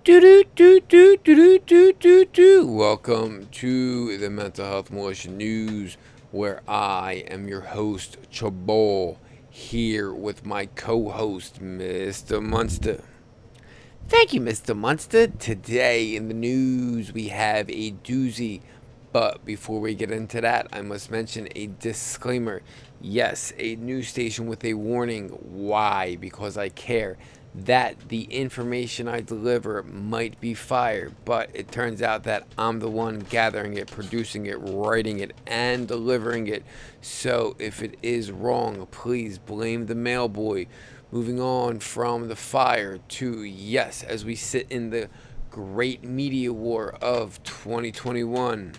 Do do do do do do do do. Welcome to the Mental Health Militia News, where I am your host, Chabal, here with my co-host, Mr. Munster. Thank you, Mr. Munster. Today in the news, we have a doozy. But before we get into that, I must mention a disclaimer. Yes, a news station with a warning. Why? Because I care that the information I deliver might be fire, but it turns out that I'm the one gathering it, producing it, writing it, and delivering it. So if it is wrong, please blame the mailboy. Moving on from the fire to yes, as we sit in the great media war of 2021.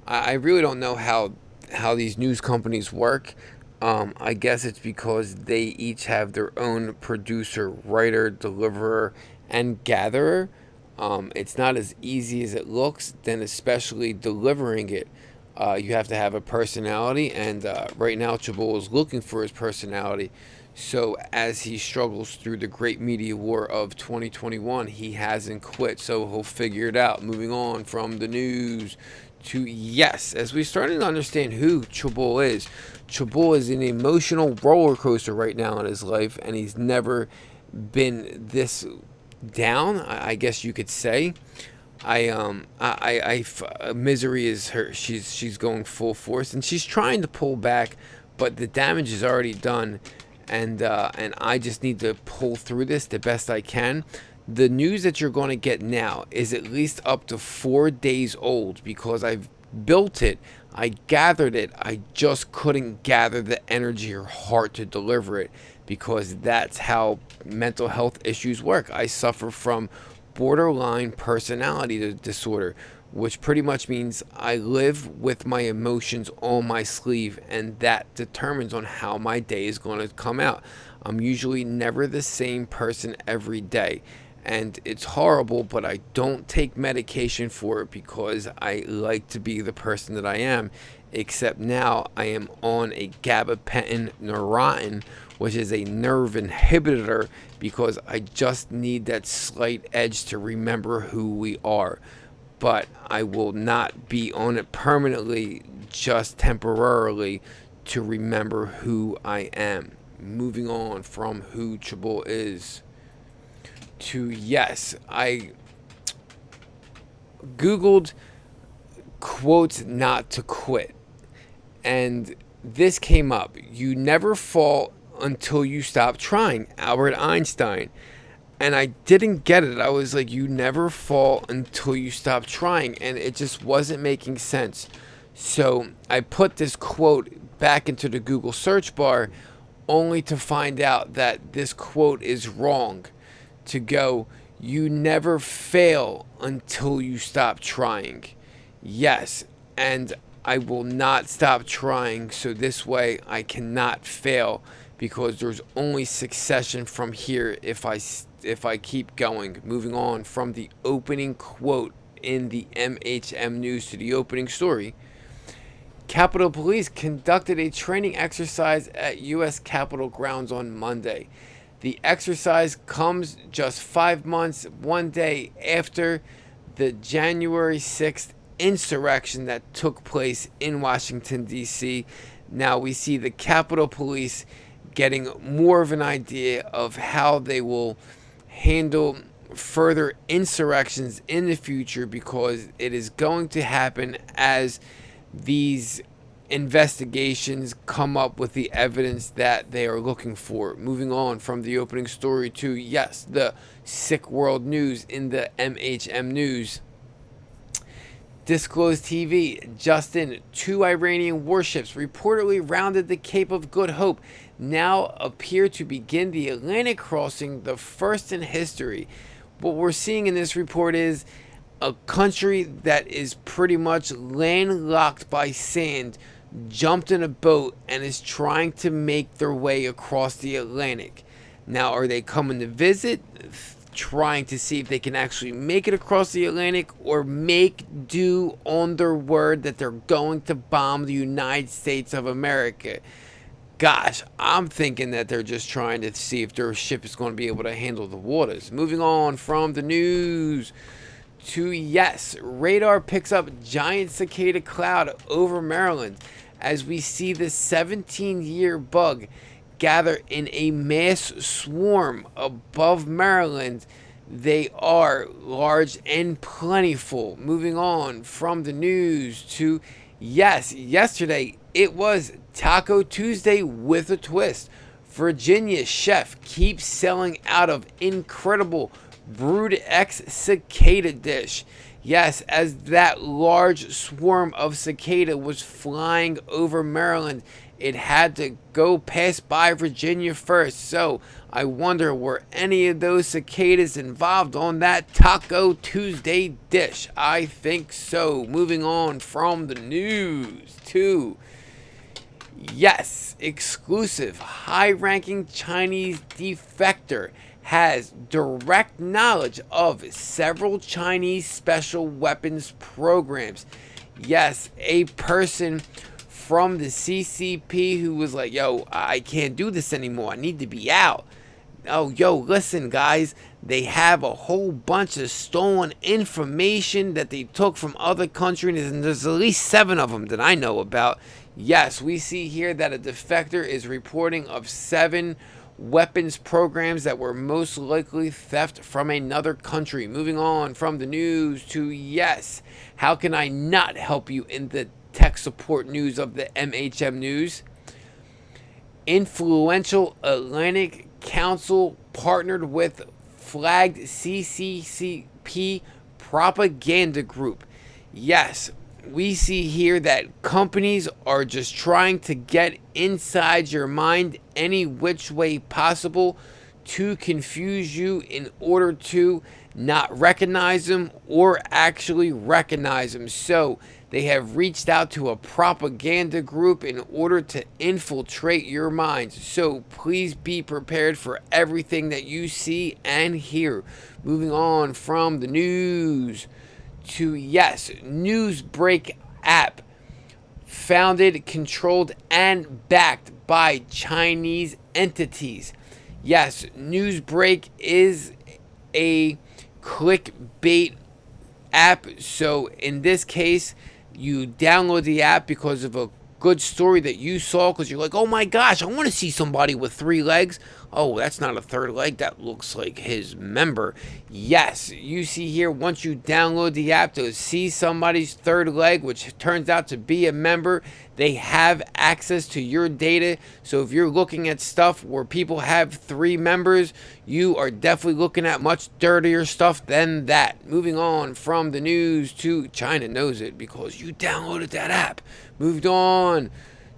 I really don't know how these news companies work. I guess it's because they each have their own producer, writer, deliverer, and gatherer. It's not as easy as it looks, then especially delivering it. You have to have a personality, and right now Chabot is looking for his personality. So as he struggles through the great media war of 2021, he hasn't quit, so he'll figure it out. Moving on from the news to yes, as we started to understand who Chabot is. Chabot is an emotional roller coaster right now in his life, and he's never been this down, I guess you could say. Misery is her. She's going full force, and she's trying to pull back, but the damage is already done, and I just need to pull through this the best I can. The news that you're going to get now is at least up to 4 days old because I've built it. I gathered it. I just couldn't gather the energy or heart to deliver it because that's how mental health issues work. I suffer from borderline personality disorder, which pretty much means I live with my emotions on my sleeve, and that determines on how my day is going to come out. I'm usually never the same person every day, and it's horrible, but I don't take medication for it because I like to be the person that I am. Except now I am on a gabapentin Neurontin, which is a nerve inhibitor, because I just need that slight edge to remember who we are. But I will not be on it permanently, just temporarily, to remember who I am. Moving on from who Chabot is to yes, I Googled quotes not to quit, and this came up. You never fall until you stop trying. Albert Einstein. And I didn't get it. I was like, you never fall until you stop trying. And it just wasn't making sense. So I put this quote back into the Google search bar only to find out that this quote is wrong. To go, you never fail until you stop trying. Yes, and I will not stop trying, so this way I cannot fail because there's only succession from here if I keep going. Moving on from the opening quote in the MHM News to the opening story. Capitol Police conducted a training exercise at U.S. Capitol grounds on Monday. The exercise comes just 5 months, 1 day after the January 6th insurrection that took place in Washington, D.C. Now we see the Capitol Police getting more of an idea of how they will handle further insurrections in the future, because it is going to happen as these investigations come up with the evidence that they are looking for. Moving on from the opening story to yes, the sick world news in the MHM News. Disclosed TV, just in, 2 Iranian warships reportedly rounded the Cape of Good Hope now appear to begin the Atlantic crossing, the first in history. What we're seeing in this report is a country that is pretty much landlocked by sand jumped in a boat and is trying to make their way across the Atlantic. Now, are they coming to visit, trying to see if they can actually make it across the Atlantic, or make do on their word that they're going to bomb the United States of America? gosh, I'm thinking that they're just trying to see if their ship is going to be able to handle the waters. Moving on from the news to yes, radar picks up giant cicada cloud over Maryland as we see the 17-year bug gather in a mass swarm above Maryland. They are large and plentiful. Moving on from the news to yes, yesterday it was Taco Tuesday with a twist. Virginia chef keeps selling out of incredible Brood X cicada dish. Yes, as that large swarm of cicada was flying over Maryland, it had to go pass by Virginia first. So I wonder, were any of those cicadas involved on that Taco Tuesday dish? I think so. Moving on from the news to yes, exclusive high-ranking Chinese defector has direct knowledge of several Chinese special weapons programs. Yes, a person from the CCP who was like, yo, I can't do this anymore. I need to be out. Oh, yo, listen, guys. They have a whole bunch of stolen information that they took from other countries, and there's at least 7 of them that I know about. Yes, we see here that a defector is reporting of 7 weapons programs that were most likely theft from another country. Moving on from the news to yes, how can I not help you in the tech support news of the MHM News? Influential Atlantic Council partnered with flagged CCCP propaganda group. Yes, we see here that companies are just trying to get inside your mind any which way possible to confuse you in order to not recognize them or actually recognize them. So they have reached out to a propaganda group in order to infiltrate your minds. So please be prepared for everything that you see and hear. Moving on from the news to yes, Newsbreak app, founded, controlled, and backed by Chinese entities. Yes, Newsbreak is a clickbait app. So in this case, you download the app because of a good story that you saw, because you're like, oh my gosh, I want to see somebody with 3 legs. Oh, that's not a 3rd leg. That looks like his member. Yes, you see here, once you download the app to see somebody's 3rd leg, which turns out to be a member, they have access to your data. So if you're looking at stuff where people have 3 members, you are definitely looking at much dirtier stuff than that. Moving on from the news to China knows it because you downloaded that app. Moved on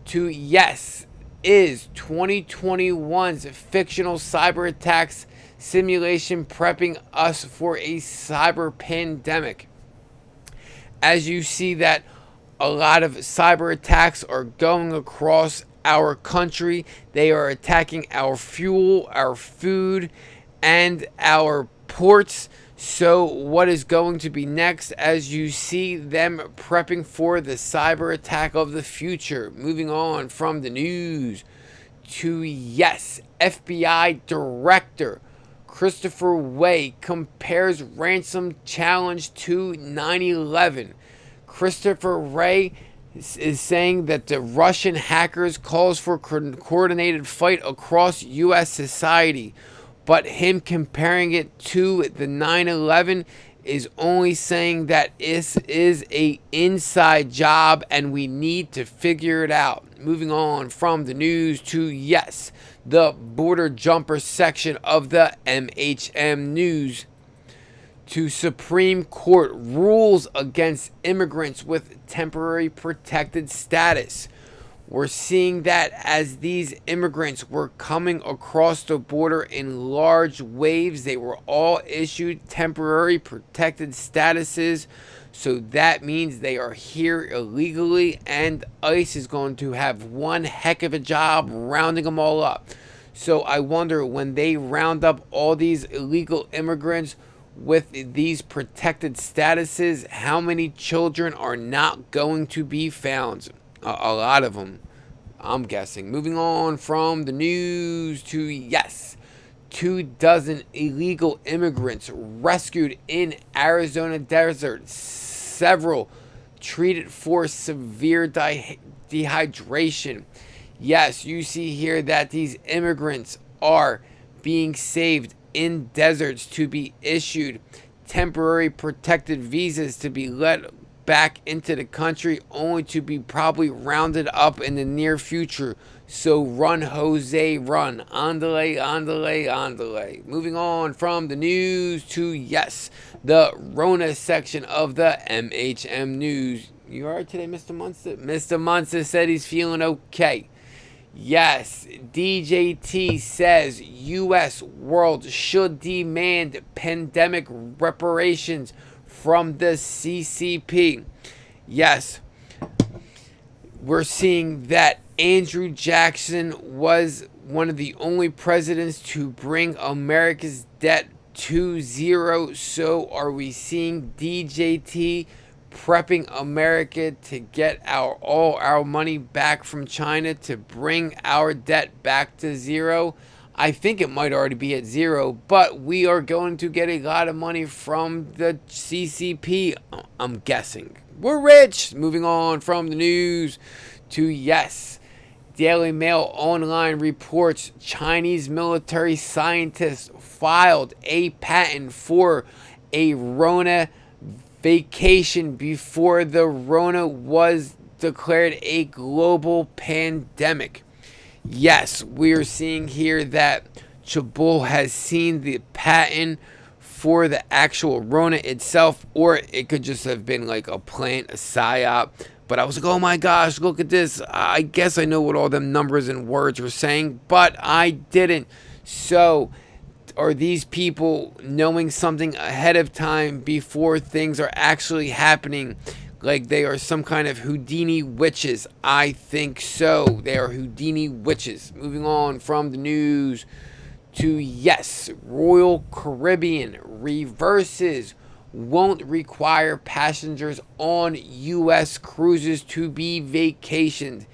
to yes, is 2021's fictional cyber attacks simulation prepping us for a cyber pandemic? As you see that a lot of cyber attacks are going across our country. They are attacking our fuel, our food, and our ports. So what is going to be next as you see them prepping for the cyber attack of the future? Moving on from the news to yes, FBI Director Christopher Wray compares ransom challenge to 9/11. Christopher Wray is saying that the Russian hackers calls for coordinated fight across U.S. society. But him comparing it to the 9/11 is only saying that this is a inside job and we need to figure it out. Moving on from the news to yes, the border jumper section of the MHM News. To Supreme Court rules against immigrants with temporary protected status. We're seeing that as these immigrants were coming across the border in large waves, they were all issued temporary protected statuses. So that means they are here illegally, and ICE is going to have one heck of a job rounding them all up. So I wonder, when they round up all these illegal immigrants with these protected statuses, how many children are not going to be found? A lot of them. I'm guessing. Moving on from the news to, yes, 24 illegal immigrants rescued in Arizona desert. Several treated for severe dehydration. Yes, you see here that these immigrants are being saved in deserts to be issued temporary protected visas to be let back into the country, only to be probably rounded up in the near future. So run, Jose, run. Andale, andale, andale. Moving on from the news to, yes, the Rona section of the MHM News. You alright today, Mr. Munster? Mr. Munster said he's feeling okay. Yes, DJT says U.S. world should demand pandemic reparations from the CCP. Yes, we're seeing that Andrew Jackson was one of the only presidents to bring America's debt to zero. So are we seeing DJT prepping America to get all our money back from China to bring our debt back to zero? I think it might already be at zero, but we are going to get a lot of money from the CCP, I'm guessing. We're rich. Moving on from the news to, yes, Daily Mail Online reports Chinese military scientists filed a patent for a Rona vacation before the Rona was declared a global pandemic. Yes, we are seeing here that Chabot has seen the patent for the actual Rona itself, or it could just have been like a plant, a psyop. But I was like, oh my gosh, look at this. I guess I know what all them numbers and words were saying, but I didn't. So are these people knowing something ahead of time before things are actually happening? Like they are some kind of Houdini witches? I think so. They are Houdini witches. Moving on from the news to, yes, Royal Caribbean reverses won't require passengers on U.S. cruises to be vacationed.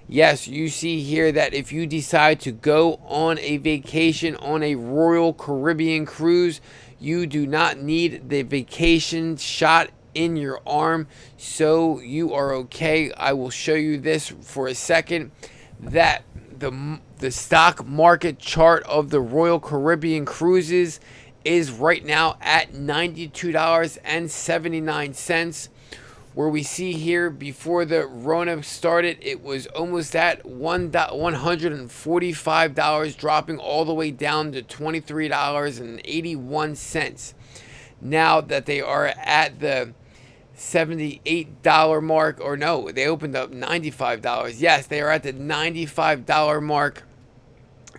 Yes, you see here that if you decide to go on a vacation on a Royal Caribbean cruise, you do not need the vacation shot in your arm, so you are okay. I will show you this for a second, that the stock market chart of the Royal Caribbean cruises is right now at $92.79, where we see here before the Rona started, it was almost at $145, dropping all the way down to $23.81. Now that they are at the $78 mark, or no, they opened up $95. Yes, they are at the $95 mark.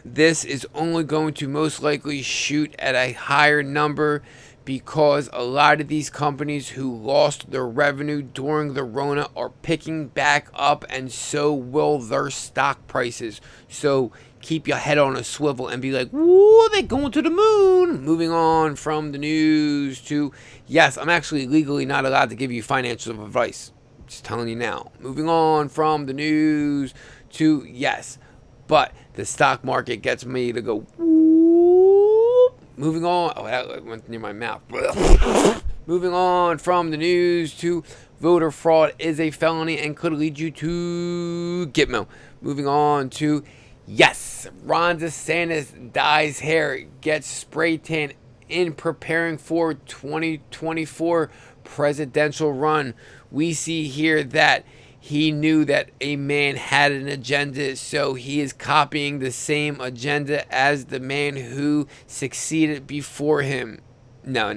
This is only going to most likely shoot at a higher number, because a lot of these companies who lost their revenue during the Rona are picking back up, and so will their stock prices. So keep your head on a swivel and be like, woo, they're going to the moon. Moving on from the news to, yes, I'm actually legally not allowed to give you financial advice. Just telling you now. Moving on from the news to, yes, but the stock market gets me to go, woo. Moving on. Oh, that went near my mouth. Moving on from the news to voter fraud is a felony and could lead you to Gitmo. Moving on to, yes, Ron DeSantis dyes hair, gets spray tan in preparing for 2024 presidential run. We see here that he knew that a man had an agenda, so he is copying the same agenda as the man who succeeded before him. No.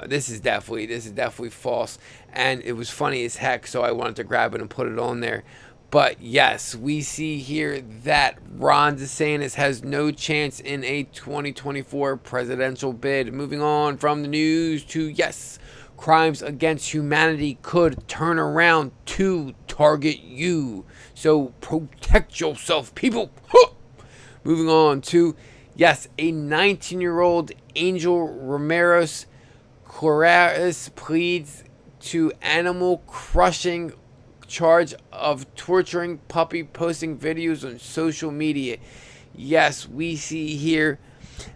This is definitely false. And it was funny as heck, so I wanted to grab it and put it on there. But yes, we see here that Ron DeSantis has no chance in a 2024 presidential bid. Moving on from the news to, yes, crimes against humanity could turn around to target you. So protect yourself, people. Moving on to, yes, a 19-year-old Angel Ramirez Clararis pleads to animal crushing charge of torturing puppy, posting videos on social media. Yes, we see here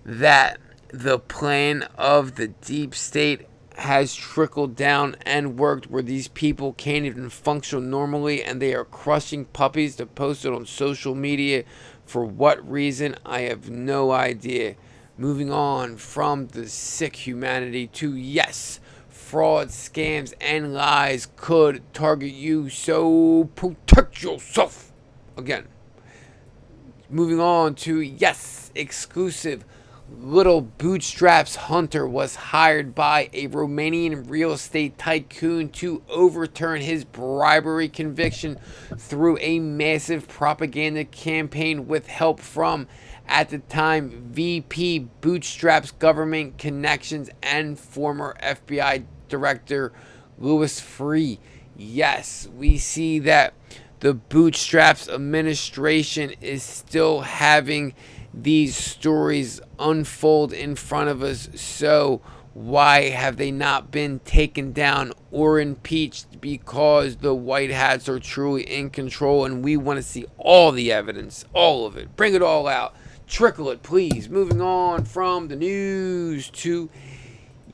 that the plan of the deep state has trickled down and worked, where these people can't even function normally and they are crushing puppies to post it on social media. For what reason? I have no idea. Moving on from the sick humanity to, yes, fraud, scams, and lies could target you, so protect yourself. Again, moving on to, yes, exclusive. Little Bootstraps Hunter was hired by a Romanian real estate tycoon to overturn his bribery conviction through a massive propaganda campaign with help from, at the time, VP Bootstraps government connections and former FBI Director Louis Freeh. Yes, we see that the Bootstraps administration is still having these stories unfold in front of us. So why have they not been taken down or impeached? Because the white hats are truly in control, and we want to see all the evidence, all of it. Bring it all out. Trickle it, please. Moving on from the news to,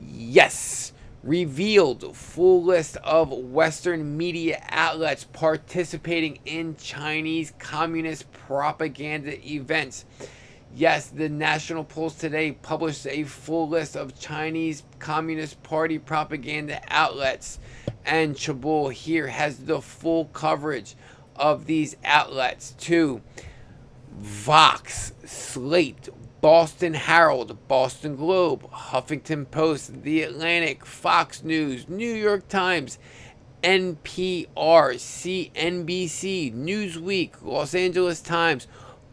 yes, revealed full list of Western media outlets participating in Chinese Communist propaganda events. Yes, the National Post today published a full list of Chinese Communist Party propaganda outlets, and Chabul here has the full coverage of these outlets too. Vox, Slate, Boston Herald, Boston Globe, Huffington Post, The Atlantic, Fox News, New York Times, NPR, CNBC, Newsweek, Los Angeles Times,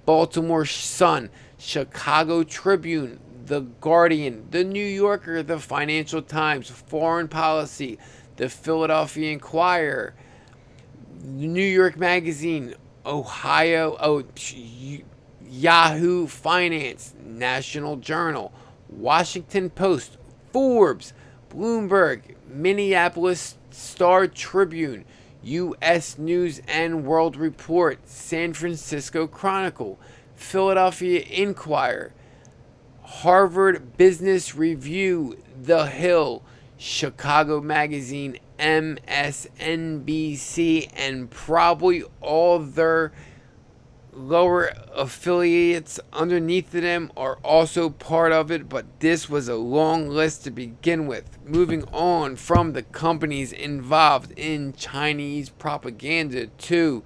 Baltimore Sun, Chicago Tribune, The Guardian, The New Yorker, The Financial Times, Foreign Policy, The Philadelphia Inquirer, New York Magazine, Yahoo Finance, National Journal, Washington Post, Forbes, Bloomberg, Minneapolis Star Tribune, U.S. News and World Report, San Francisco Chronicle, Philadelphia Inquirer, Harvard Business Review, The Hill, Chicago Magazine, MSNBC, and probably all their lower affiliates underneath them are also part of it, but this was a long list to begin with. Moving on from the companies involved in Chinese propaganda to,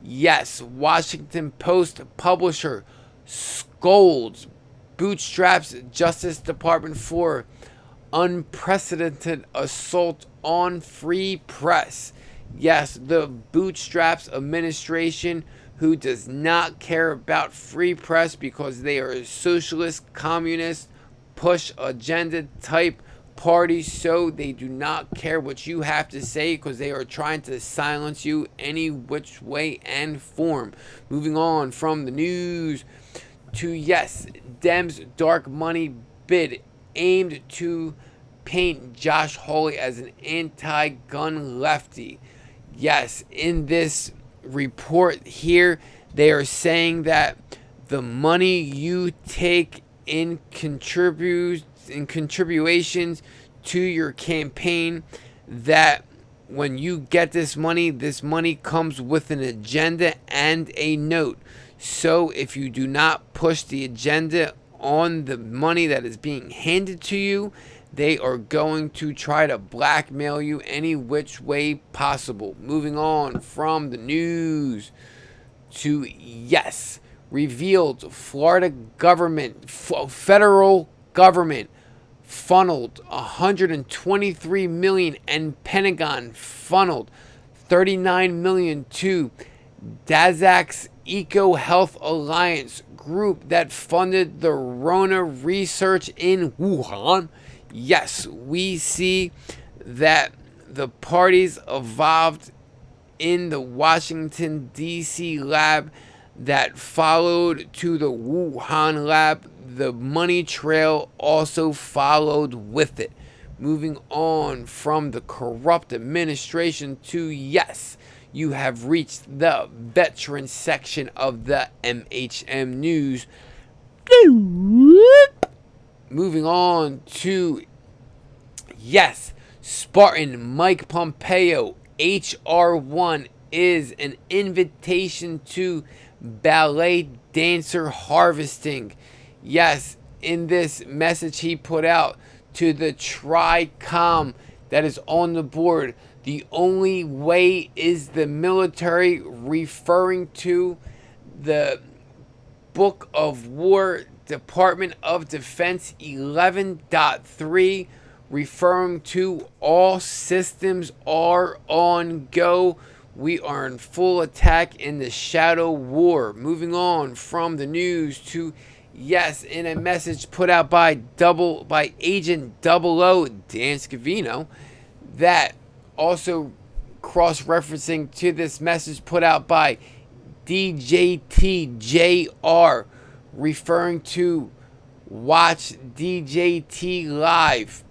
yes, Washington Post publisher scolds Bootstraps Justice Department for unprecedented assault on free press. Yes, the Bootstraps administration, who does not care about free press because they are a socialist, communist, push agenda type party, so they do not care what you have to say because they are trying to silence you any which way and form. Moving on from the news to, yes, Dems' dark money bid aimed to paint Josh Hawley as an anti-gun lefty. Yes, in this report here, they are saying that the money you take in contributions to your campaign, that when you get this money comes with an agenda and a note. So if you do not push the agenda on the money that is being handed to you, they are going to try to blackmail you any which way possible. Moving on from the news to, yes, revealed Florida government, federal government funneled $123 million, and Pentagon funneled $39 million to Dazax Eco Health Alliance group that funded the Rona research in Wuhan. Yes, we see that the parties evolved in the Washington, D.C. lab that followed to the Wuhan lab. The money trail also followed with it. Moving on from the corrupt administration to, yes, You have reached the veteran section of the MHM News. Moving on to, yes, Spartan Mike Pompeo. HR1 is an invitation to ballet dancer harvesting. Yes, in this message he put out to the TRICOM that is on the board, the only way is the military, referring to the Book of War, Department of Defense 11.3, referring to all systems are on go. We are in full attack in the shadow war. Moving on from the news to, yes, in a message put out by Agent 00 Dan Scavino, that also cross-referencing to this message put out by DJTJR, referring to watch DJT live,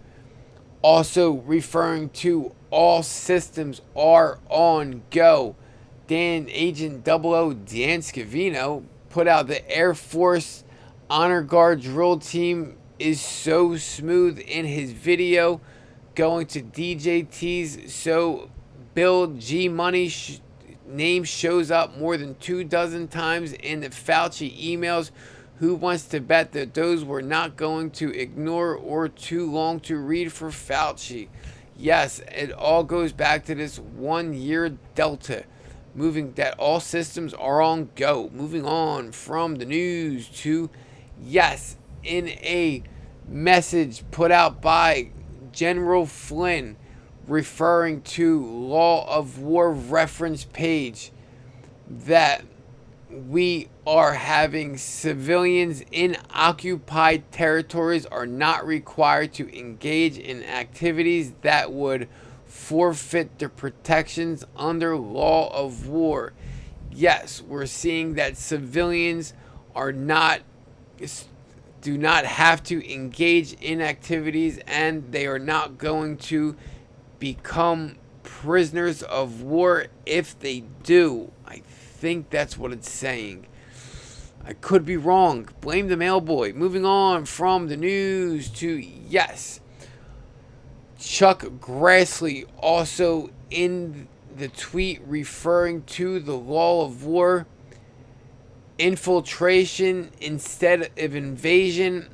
also referring to all systems are on go. Agent 00 Dan Scavino put out the Air Force Honor Guard drill team is so smooth in his video, going to DJT's so Bill G Money name shows up more than 24 times in the Fauci emails. Who wants to bet that those were not going to ignore or too long to read for Fauci? Yes, it all goes back to this 1 year delta. Moving that all systems are on go. Moving on from the news to, yes, in a message put out by General Flynn, referring to Law of War reference page, that we are having civilians in occupied territories are not required to engage in activities that would forfeit their protections under Law of War. Yes, we're seeing that civilians do not have to engage in activities, and they are not going to become prisoners of war if they do. I think that's what it's saying. I could be wrong. Blame the mailboy. Moving on from the news to, yes, Chuck Grassley also in the tweet referring to the Law of War, infiltration instead of invasion.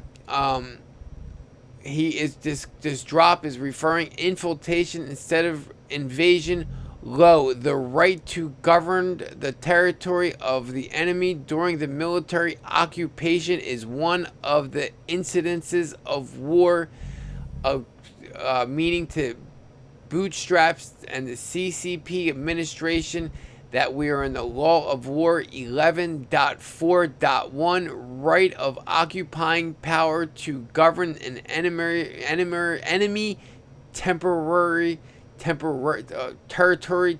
This drop is referring infiltration instead of invasion. Lo, the right to govern the territory of the enemy during the military occupation is one of the incidences of war, meaning to bootstraps and the CCP administration that we are in the Law of War 11.4.1, right of occupying power to govern an enemy territory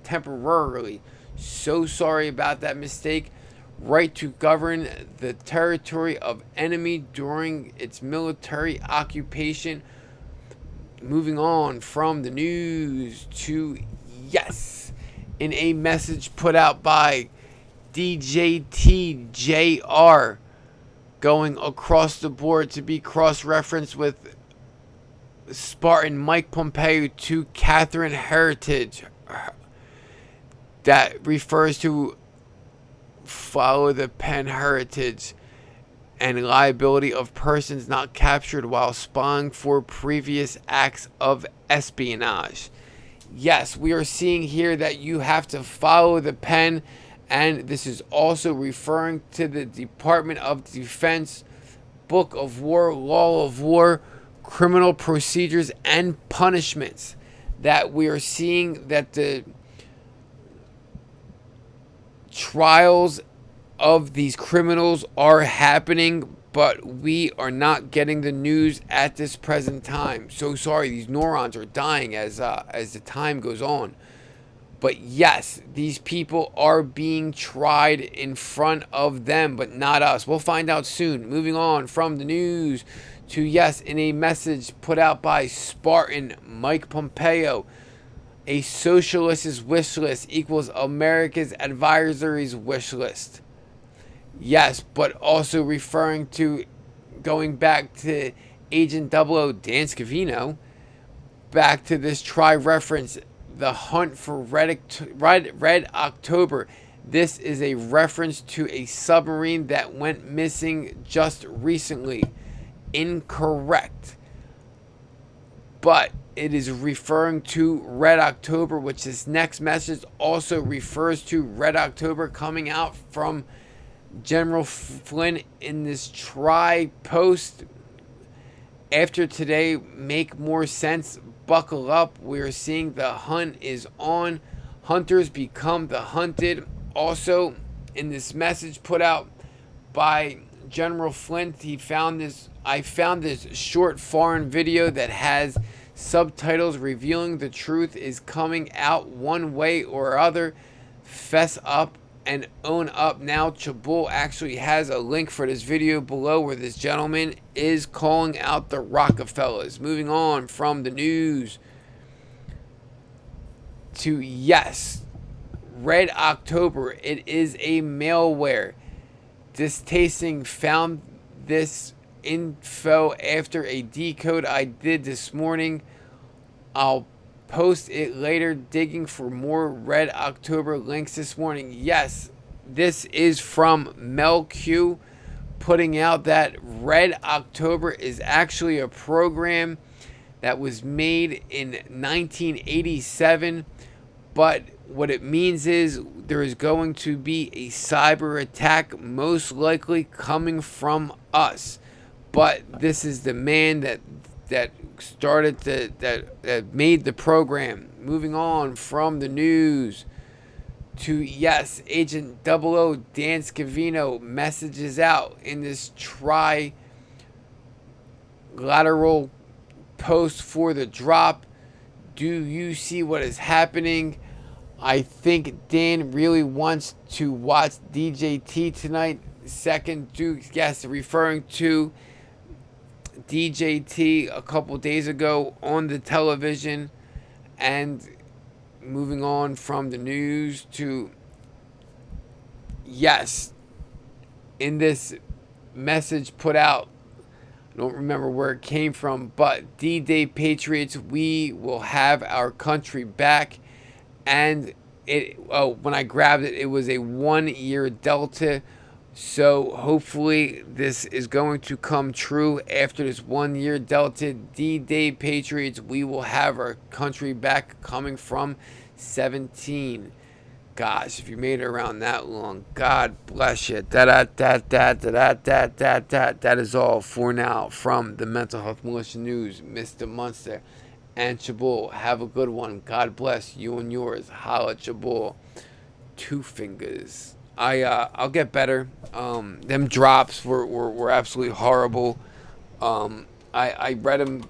temporarily. So sorry about that mistake. Right to govern the territory of enemy during its military occupation. Moving on from the news to, yes, in a message put out by DJTJR, going across the board to be cross-referenced with Spartan Mike Pompeo to Catherine Heritage, that refers to follow the pen heritage and liability of persons not captured while spying for previous acts of espionage. Yes, we are seeing here that you have to follow the pen, and this is also referring to the Department of Defense, Book of War, Law of War, criminal procedures and punishments, that we are seeing that the trials of these criminals are happening, but we are not getting the news at this present time. So sorry, these neurons are dying as the time goes on. But yes, these people are being tried in front of them, but not us. We'll find out soon. Moving on from the news to, yes, in a message put out by Spartan Mike Pompeo, A socialist's wish list equals America's adversary's wish list. Yes, but also referring to going back to Agent 00 Dan Scavino, back to this reference, the hunt for Red October. This is a reference to a submarine that went missing just recently. Incorrect. But it is referring to Red October, which this next message also refers to Red October coming out from General Flynn in this post. After today, make more sense. Buckle up. We are seeing the hunt is on. Hunters become the hunted. Also, in this message put out by General Flint, I found this short foreign video that has subtitles revealing the truth is coming out one way or other. Fess up and own up now. Chabul actually has a link for this video below where this gentleman is calling out the Rockefellers. Moving on from the news to yes, Red October. It is a malware. Distasting found this info after a decode I did this morning. I'll post it later. Digging for more Red October links this morning. Yes, this is from MelQ putting out that Red October is actually a program that was made in 1987, but what it means is there is going to be a cyber attack, most likely coming from us. But this is the man that started that made the program. Moving on from the news to yes, Agent 00 Dan Scavino messages out in this lateral post for the drop. Do you see what is happening? I think Dan really wants to watch DJT tonight. Second Duke, yes, referring to DJT a couple days ago on the television. And moving on from the news to yes, in this message put out, I don't remember where it came from, but D-Day Patriots, we will have our country back. And when I grabbed it, it was a 1 year delta. So hopefully this is going to come true after this 1 year delta. D-Day Patriots, we will have our country back, coming from 17. Gosh, if you made it around that long, God bless you. That is all for now from the Mental Health Militia News. Mr. Munster and Chabul, have a good one. God bless you and yours. Holla, Chabul. Two fingers. I'll get better. Them drops were absolutely horrible. I read them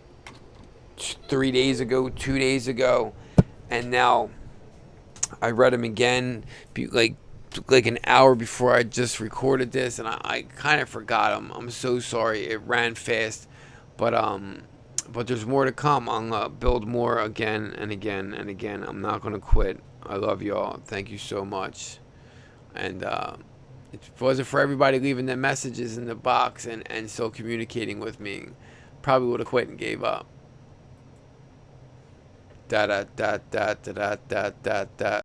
3 days ago, 2 days ago, and now I read them again like an hour before I just recorded this, and I kind of forgot them. I'm so sorry. It ran fast, but there's more to come. I'm gonna build more again and again and again. I'm not gonna quit. I love y'all. Thank you so much. And if it wasn't for everybody leaving their messages in the box and still communicating with me, probably would have quit and gave up. Da da da da da da da da.